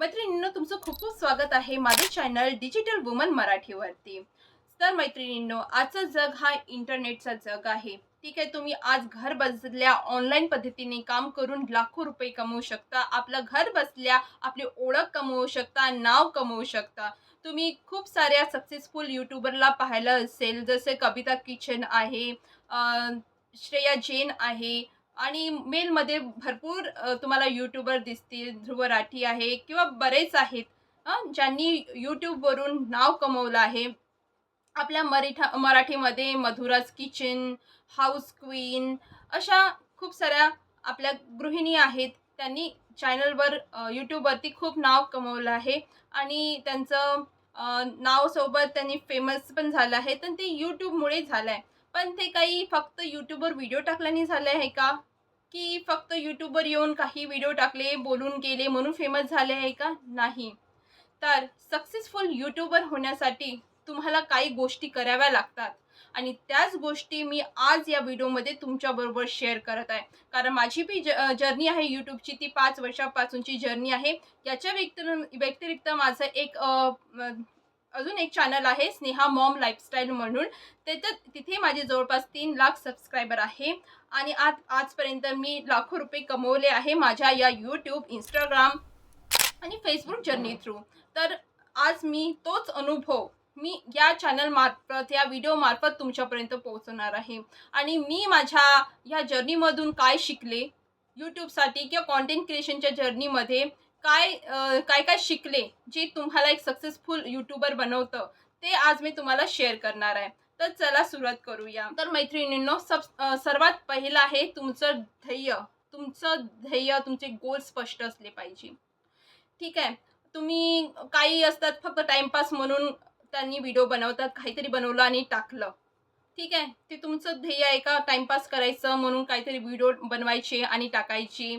मैत्रिणींनो, तुमचं खूप खूप स्वागत आहे माझे चॅनल डिजिटल वुमन मराठीवरती. तर मैत्रिणींनो, आजचं जग हा इंटरनेटचा जग आहे. ठीक आहे, तुम्ही आज घर बसल्या ऑनलाईन पद्धतीने काम करून लाखो रुपये कमवू शकता. आपलं घर बसल्या आपली ओळख कमवू शकता, नाव कमवू शकता. तुम्ही खूप साऱ्या सक्सेसफुल यूट्यूबरला पाहिलं असेल, जसे कविता किचन आहे, अ, श्रेया जैन आहे आणि मेलमध्ये भरपूर तुम्हाला यूट्यूबर दिसतील. ध्रुव राठी आहे किंवा बरेच आहेत ज्यांनी यूट्यूबवरून नाव कमवलं आहे. आपल्या मराठीमध्ये मधुराज किचन, हाऊस क्वीन अशा खूप साऱ्या आपल्या गृहिणी आहेत. त्यांनी चॅनलवर यूट्यूबवरती खूप नाव कमवलं आहे आणि त्यांचं नावासोबत त्यांनी फेमस पण झालं आहे. तर ते यूट्यूबमुळे झालं आहे. पण ते काही फक्त यूट्यूबवर व्हिडिओ टाकल्याने झाले आहे का? की फक्त यूट्यूबवर येऊन काही व्हिडिओ टाकले, बोलून गेले म्हणून फेमस झाले आहे का? नाही. तर सक्सेसफुल यूट्यूबर होण्यासाठी तुम्हाला काही गोष्टी कराव्या लागतात आणि त्याच गोष्टी मी आज या व्हिडिओमध्ये तुमच्याबरोबर शेअर करत आहे. कारण माझी बी जर्नी आहे यूट्यूबची, ती 5 वर्षापासूनची जर्नी आहे. याच्या व्यतिरिक्त माझं एक अजून एक चॅनल आहे स्नेहा मॉम लाईफस्टाईल म्हणून. तिथे माझे जवळपास 3 लाख सबस्क्रायबर आहे आणि आजपर्यंत मी लाखो रुपये कमवले आहे माझ्या या यूट्यूब, इंस्टाग्राम आणि फेसबुक जर्नी थ्रू. तर आज मी तोच अनुभव मी या चॅनल मार्फत, या व्हिडिओ मार्फत तुमच्यापर्यंत पोहोचवणार आहे. आणि मी माझ्या ह्या जर्नीमधून काय शिकले, यूट्यूबसाठी किंवा कॉन्टेंट क्रिएशनच्या जर्नीमध्ये काय काय शिकले, जे तुम्हाला एक सक्सेसफुल यूट्यूबर बनवतं, ते आज मी तुम्हाला शेअर करणार आहे. तर चला सुरुवात करूया. तर मैत्रिणींनो, सर्वात पहिलं आहे तुमचं ध्येय. तुमचं ध्येय, तुमचे गोल स्पष्ट असले पाहिजे. ठीक आहे. तुम्ही काही असतात फक्त टाईमपास म्हणून त्यांनी व्हिडिओ बनवतात, काहीतरी बनवलं आणि टाकलं. ठीक आहे. ते तुमचं ध्येय आहे का टाईमपास करायचं म्हणून काहीतरी व्हिडिओ बनवायचे आणि टाकायचे?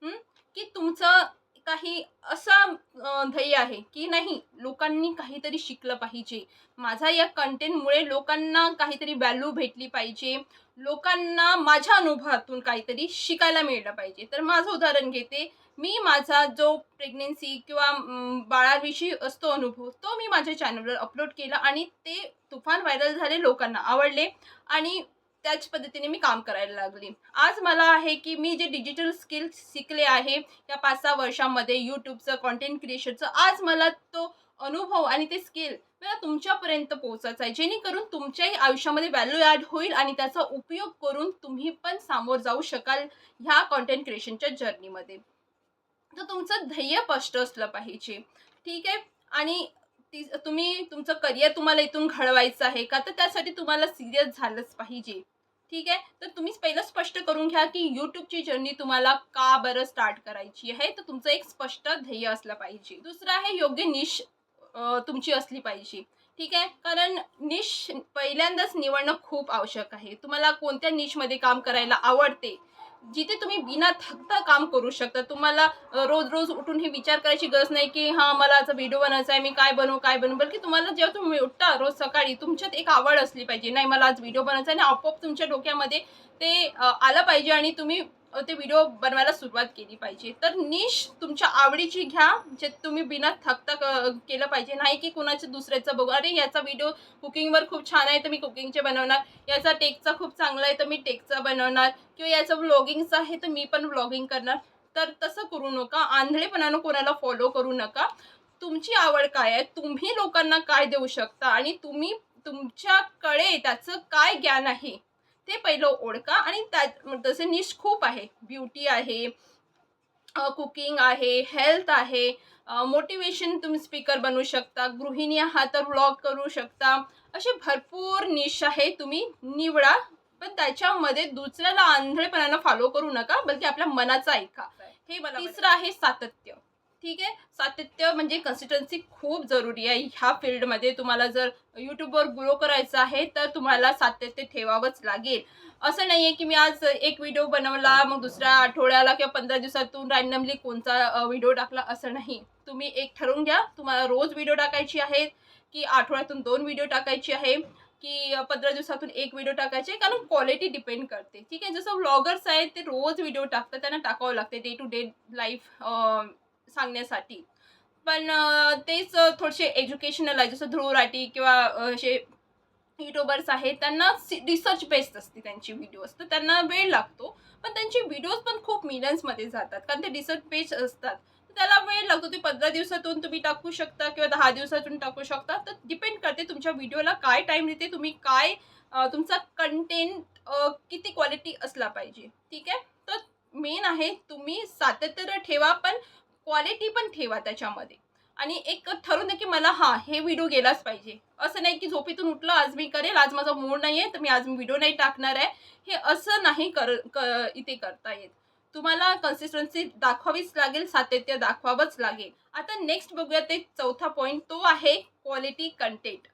हं? की तुमचं काही असं ध्येय आहे की नाही, लोकांनी काहीतरी शिकलं पाहिजे. माझा या कंटेंटमुळे लोकांना काहीतरी व्हॅल्यू भेटली पाहिजे. लोकांना माझ्या अनुभवातून काहीतरी शिकायला मिळलं पाहिजे. तर माझं उदाहरण घेते. मी माझा जो प्रेग्नन्सी किंवा बाळाविषयी असतो अनुभव, तो मी माझ्या चॅनलवर अपलोड केला आणि ते तुफान व्हायरल झाले, लोकांना आवडले आणि त्याच पद्धतीने मी काम करायला लागली. आज मला आहे की मी जे डिजिटल स्किल्स शिकले आहे या 5-6 वर्षांमध्ये यूट्यूबचं, कंटेंट क्रिएशनचं, आज मला तो अनुभव आणि ते स्किल मला तुमच्यापर्यंत पोहोचायचं आहे. जेणेकरून तुमच्याही आयुष्यामध्ये व्हॅल्यू ॲड होईल आणि त्याचा उपयोग करून तुम्ही पण सामोरं जाऊ शकाल ह्या कंटेंट क्रिएशनच्या जर्नीमध्ये. तर तुमचं ध्येय स्पष्ट असलं पाहिजे. ठीक आहे. आणि तुम्ही तुमचं करिअर तुम्हाला इथून घडवायचं आहे का? तर त्यासाठी तुम्हाला सीरियस झालंच पाहिजे. ठीक आहे. तर तुम्ही पहिलं स्पष्ट करून घ्या की यूट्यूबची जर्नी तुम्हाला का बरं स्टार्ट करायची आहे. तर तुमचं एक स्पष्ट ध्येय असलं पाहिजे. दुसरं आहे योग्य निश तुमची असली पाहिजे. ठीक आहे. कारण निश पहिल्यांदाच निवडणं खूप आवश्यक आहे. तुम्हाला कोणत्या निशमध्ये काम करायला आवडते, जिथे तुम्ही बिना थकता काम करू शकता. तुम्हाला रोज-रोज उठून हे विचार करायची गरज नाही, की हां, मला आज व्हिडिओ बनवायचा आहे, मी काय बनवू, काय बनवू? बल्कि तुम्हाला जेव्हा तुम्ही उठता रोज सकाळी, तुमच्यात एक आवड असली पाहिजे. नाही, मला आज व्हिडिओ बनवायचा आहे आणि आपोआप तुमच्या डोक्यामध्ये ते आलं पाहिजे आणि तुम्ही ते व्हिडिओ बनवायला सुरुवात केली पाहिजे. तर निश तुमच्या आवडीची घ्या, जे तुम्ही बिना थकता केलं पाहिजे. नाही की कुणाचं दुसऱ्याचं बघू, "अरे, याचा व्हिडिओ कुकिंगवर खूप छान आहे, तर मी कुकिंगचे बनवणार. याचा टेकचा खूप चांगला आहे, तर मी टेकचा बनवणार." किंवा याचं व्लॉगिंगचं आहे तर मी पण व्लॉगिंग करणार. तर तसं करू नका. आंधळेपणानं कोणाला फॉलो करू नका. तुमची आवड काय आहे? तुम्ही लोकांना काय देऊ शकता आणि तुम्ही तुमच्याकडे त्याचं काय ज्ञान आहे, ते पहिलं ओळखा आणि त्यात तसे निश खूप आहे. ब्युटी आहे, कुकिंग आहे, हेल्थ आहे, मोटिवेशन तुम्ही स्पीकर बनू शकता, गृहिणी आहात तर व्लॉग करू शकता. असे भरपूर निश आहे, तुम्ही निवडा. पण त्याच्यामध्ये दुसऱ्याला आंधळेपणानं फॉलो करू नका, बल्कि आपल्या मनाचं ऐका. हे मला तिसरं आहे सातत्य. ठीक आहे. सातत्य म्हणजे कन्सिस्टन्सी खूप जरुरी आहे ह्या फील्डमध्ये. तुम्हाला जर यूट्यूबवर ग्रो करायचं आहे तर तुम्हाला सातत्य ठेवावंच लागेल. असं नाहीये की मी आज एक व्हिडिओ बनवला, मग दुसऱ्या आठवड्याला किंवा 15 दिवसातून रँडमली कोणता व्हिडिओ टाकला, असं नाही. तुम्ही एक ठरवून घ्या, तुम्हाला रोज व्हिडिओ टाकायची आहे की आठवड्यातून 2 व्हिडिओ टाकायचे आहे की 15 दिवसातून 1 व्हिडिओ टाकायचे. कारण क्वालिटी डिपेंड करते. ठीक आहे. जसं व्लॉगर्स आहेत ते रोज व्हिडिओ टाकतात, त्यांना टाकावं लागते डे टू डे लाईफ सांगण्यासाठी. पण तेच थोडेसे एज्युकेशनल आहे, जसं ध्रुव राठी किंवा असे यूट्यूबर्स आहेत, त्यांना रिसर्च बेस्ड असते त्यांची व्हिडिओज, तर त्यांना वेळ लागतो. पण त्यांचे व्हिडिओज पण खूप मिलियन्समध्ये जातात, कारण ते रिसर्च बेस्ड असतात. तर त्याला वेळ लागतो. ते 15 दिवसातून तुम्ही टाकू शकता किंवा 10 दिवसातून टाकू शकता. तर डिपेंड करते तुमच्या व्हिडिओला काय टाईम देते, तुम्ही काय तुमचा कंटेंट किती क्वालिटी असला पाहिजे. ठीक आहे? तर मेन आहे तुम्ही सातत्य ठेवा, पण क्वालिटी पण ठेवा त्याच्यामध्ये. आणि एक ठरवून द्या, की मला हे व्हिडिओ गेलाच पाहिजे. असं नाही, की झोपेतून उठलं, आज मी करेल, आज माझा मूड नाहीये, तर मी आज व्हिडिओ नाही टाकणार आहे. हे असं नाही इथे करता येत. तुम्हाला कन्सिस्टन्सी दाखवावीच लागेल, सातत्य दाखवावंच लागेल. आता नेक्स्ट बघूया ते चौथा पॉइंट, तो आहे क्वालिटी कंटेंट.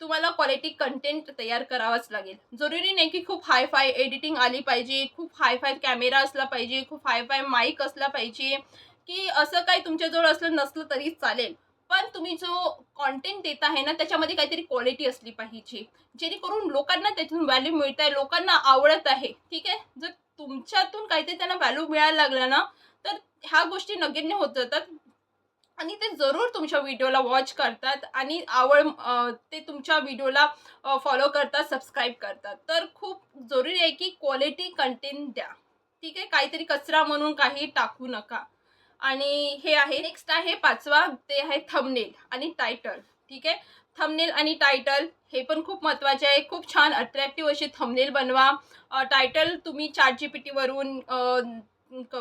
तुम्हाला क्वालिटी कंटेंट तयार करावाच लागेल. जरुरी नाही, की खूप हाय-फाय एडिटिंग आली पाहिजे, खूप हाय-फाय कॅमेरा असला पाहिजे, खूप हाय-फाय माईक असला पाहिजे, की असं काही तुमच्याजवळ असलं नसलं तरी चालेल. पण तुम्ही जो कंटेंट देत आहे ना, त्याच्यामध्ये काहीतरी क्वालिटी असली पाहिजे. जेणेकरून लोकांना त्यातून व्हॅल्यू मिळत आहे, लोकांना आवडत आहे. ठीक आहे? जर तुमच्यातून काहीतरी त्यांना व्हॅल्यू मिळायला लागला ना, तर ह्या गोष्टी नगण्य होत जातात. आणि ते जरूर तुमच्या व्हिडिओला वॉच करतात आणि ते तुमच्या व्हिडिओला फॉलो करतात, सबस्क्राईब करतात. तर खूप जरुरी आहे, की क्वालिटी कंटेंट द्या. ठीक आहे? काहीतरी कचरा म्हणून काही टाकू नका. आणि हे आहे नेक्स्ट आहे 5वा, ते आहे थंबनेल आणि टायटल. ठीक आहे? थंबनेल आणि टायटल हे पण खूप महत्त्वाचे आहे. खूप छान अट्रॅक्टिव्ह असे थंबनेल बनवा. टायटल तुम्ही ChatGPTवरून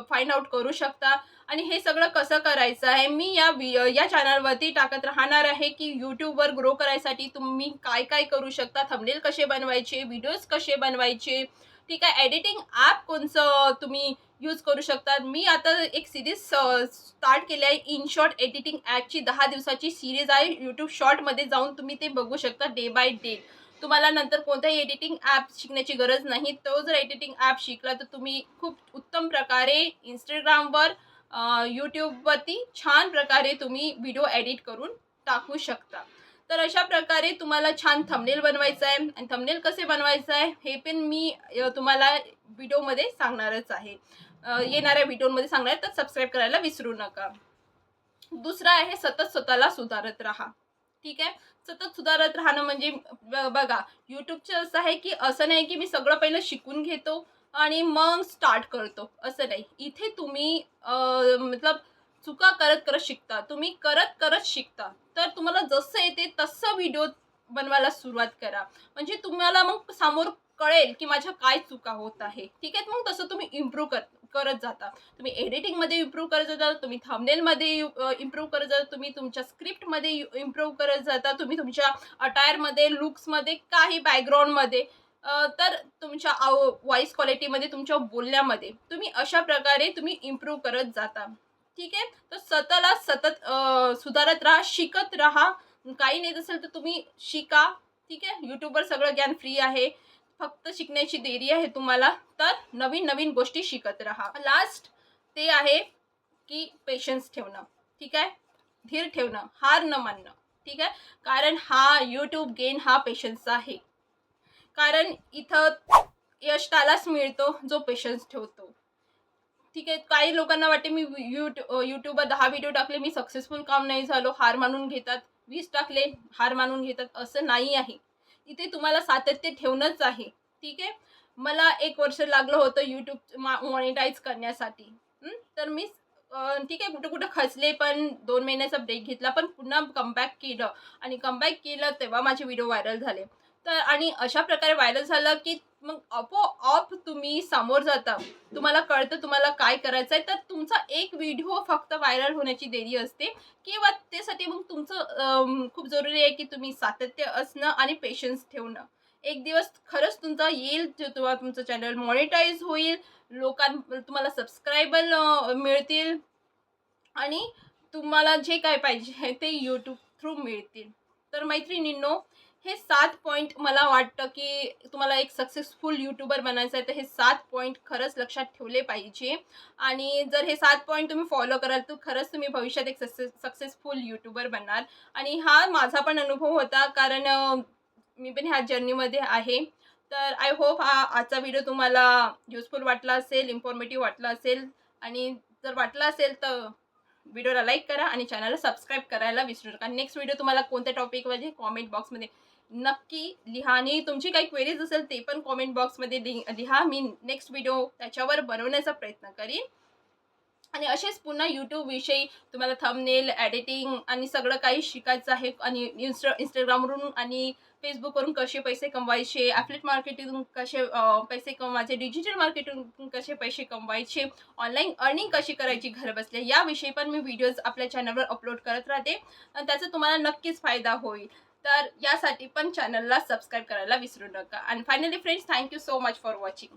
फाइंड आउट करू शकता. आणि हे सगळं कसं करायचं आहे, मी या चॅनलवरती टाकत राहणार आहे, की YouTubeवर ग्रो करायसाठी तुम्ही काय-काय करू शकता, थंबनेल कसे बनवायचे, व्हिडिओज कसे बनवायचे, ठीक आहे. एडिटिंग ॲप कोणचं तुम्ही यूज करू शकता. मी आता एक सीरीज स्टार्ट केली आहे. इन शॉर्ट एडिटिंग ॲपची 10 दिवसाची सीरीज आहे. YouTube शॉर्टमध्ये जाऊन तुम्ही ते बघू शकता डे बाय डे. तुम्हाला नंतर कोणत्याही एडिटिंग ॲप शिकण्याची गरज नाही. तो जर एडिटिंग ॲप शिकला, तर तुम्ही खूप उत्तम प्रकारे Instagramवर YouTubeवरती छान प्रकारे तुम्ही व्हिडिओ एडिट करून टाकू शकता. तर अशा प्रकारे तुम्हाला छान थंबनेल बनवायचं आहे आणि थंबनेल कसे बनवायचं आहे हे पण मी तुम्हाला व्हिडिओमध्ये सांगणारच आहे. येणाऱ्या व्हिडिओमध्ये सांगणार आहे, तर सबस्क्राईब करायला विसरू नका. दुसरा आहे सतत स्वतःला सुधारत राहा. ठीक आहे? सतत सुधारत राहणं म्हणजे बघा, YouTubeचं असं आहे, की असं नाही, की मी सगळं पहिलं शिकून घेतो आणि मग स्टार्ट करतो, असं नाही. इथे तुम्ही मतलब चुका करत-करत शिकता. तुम्ही करत-करत शिकता. तर तुम्हाला जसं येते तसं व्हिडिओ बनवायला सुरुवात करा. म्हणजे तुम्हाला मग समोर कळेल, की माझ्या काय चुका होत आहे. ठीक आहे? मग तसं तुम्ही इम्प्रूव्ह करत जाता. तुम्ही एडिटिंगमध्ये इम्प्रूव्ह करत जाता, तुम्ही थंबनेलमध्ये इम्प्रूव्ह करत जाता, तुम्ही तुमच्या स्क्रिप्टमध्ये इम्प्रूव्ह करत जाता, तुम्ही तुमच्या अटायरमध्ये, लुक्समध्ये, काही बॅकग्राऊंडमध्ये, तर तुमच्या व्हॉईस क्वालिटीमध्ये, तुमच्या बोलण्यामध्ये तुम्ही अशा प्रकारे तुम्ही इम्प्रूव्ह करत जाता. ठीक आहे? तर स्वतःला सतत सुधारत राहा, शिकत राहा. काही नाही असेल तर तुम्ही शिका. ठीक आहे? YouTubeवर सगळं ज्ञान फ्री आहे. फक्त शिकण्याची देरी आहे तुम्हाला. तर नवीन-नवीन गोष्टी शिकत राहा. लास्ट ते आहे, की पेशन्स ठेवणं. ठीक आहे? धीर ठेवणं, हार न मानणं. ठीक आहे? कारण YouTube गेन हा पेशन्सचा आहे. कारण इथं यश त्यालाच मिळतो जो पेशन्स ठेवतो. ठीक आहे. काही लोकांना वाटते मी YouTubeवर 10 व्हिडिओ टाकले, मी सक्सेसफुल काम नाही झालो, हार मानून घेतात. 20 टाकले, हार मानून घेतात. असं नाही आहे. इथे तुम्हाला सातत्य ठेवणंच आहे. ठीक आहे. मला 1 वर्ष लागलं होतं YouTube मॉनिटाईज करण्यासाठी. तर मी ठीक आहे, कुठं-कुठं खचले, पण 2 महिन्याचा ब्रेक घेतला, पण पुन्हा कमबॅक केलं आणि कमबॅक केलं तेव्हा माझे व्हिडिओ व्हायरल झाले. तर आणि अशा प्रकारे व्हायरल झालं, की मग आपोआप तुम्ही समोर जाता. तुम्हाला कळतं तुम्हाला काय करायचंय, तर तुमचा एक व्हिडिओ फक्त व्हायरल होण्याची देरी असते किंवा त्यासाठी मग तुमचं खूप जरुरी आहे, की तुम्ही सातत्य असणं आणि पेशन्स ठेवणं. एक दिवस खरंच तुमचा येईल, जो तेव्हा तुमचं चॅनल मॉनिटाईज होईल, तुम्हाला सबस्क्रायबर मिळतील आणि तुम्हाला जे काय पाहिजे ते YouTube थ्रू मिळतील. तर मैत्रिणींनो, हे 7 पॉइंट मला वाटतं, की तुम्हाला एक सक्सेसफुल यूट्यूबर बनायचं आहे, तर हे 7 पॉइंट खरंच लक्षात ठेवले पाहिजे. आणि जर हे 7 पॉइंट तुम्ही फॉलो कराल, तर खरंच तुम्ही भविष्यात एक सक्सेसफुल यूट्यूबर बनणार. आणि हा माझा पण अनुभव होता, कारण मी पण ह्या जर्नीमध्ये आहे. तर आय होप आजचा व्हिडिओ तुम्हाला युजफुल वाटला असेल, इन्फॉर्मेटिव्ह वाटला असेल आणि जर वाटला असेल तर व्हिडिओला लाईक करा आणि चॅनलला सबस्क्राईब करायला विसरू नका. नेक्स्ट व्हिडिओ तुम्हाला कोणत्या टॉपिकमध्ये कॉमेंट बॉक्समध्ये नक्की लिहा आणि तुमची काही क्वेरीज असेल ते पण कॉमेंट बॉक्समध्ये लिहा. मी नेक्स्ट व्हिडिओ त्याच्यावर बनवण्याचा प्रयत्न करीन. आणि असेच पुन्हा यूट्यूबविषयी तुम्हाला थंबनेल, एडिटिंग आणि सगळं काही शिकायचं आहे आणि इंस्टाग्रामवरून आणि फेसबुकवरून कसे पैसे कमवायचे, ॲफिलिएट मार्केटिंगतून कसे पैसे कमवायचे, डिजिटल मार्केटिंगतून कसे पैसे कमवायचे, ऑनलाईन अर्निंग कशी करायची घरबसल्या, याविषयी पण मी व्हिडिओज आपल्या चॅनलवर अपलोड करत राहते आणि त्याचा तुम्हाला नक्कीच फायदा होईल. तर यासाठी पण चॅनलला सबस्क्राईब करायला विसरू नका. आणि finally friends, thank you so much for watching.